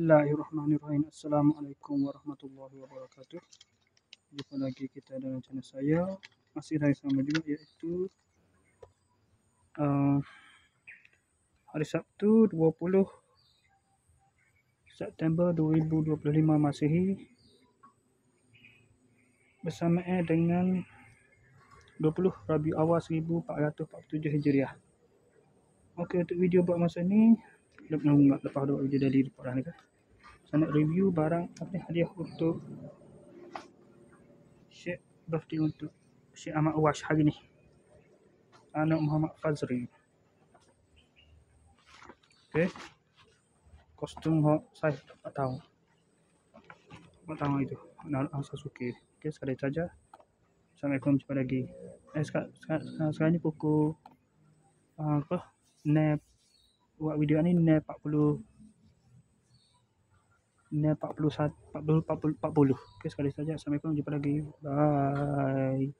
Bismillahirrahmanirrahim. Assalamualaikum warahmatullahi wabarakatuh. Jumpa lagi kita dalam channel saya. Masih hari sama juga, iaitu hari Sabtu 20 September 2025 Masihi, bersamaan dengan 20 Rabiul Awal 1447 Hijriah. Okey, untuk video buat masa ni, lepas buat video dari dah ni kan, saya nak review barang hadiah untuk Syekh, birthday untuk Syekh Ahmad Awash hari ni, anak Muhammad Fazri. Okey, kostum saya tak tahu itu anak Sasuke. Okey, sekali saja. Assalamualaikum, jumpa lagi. Sekarang ni pukul buat video ni 40. Okey, sekali saja. Assalamualaikum, jumpa lagi. Bye.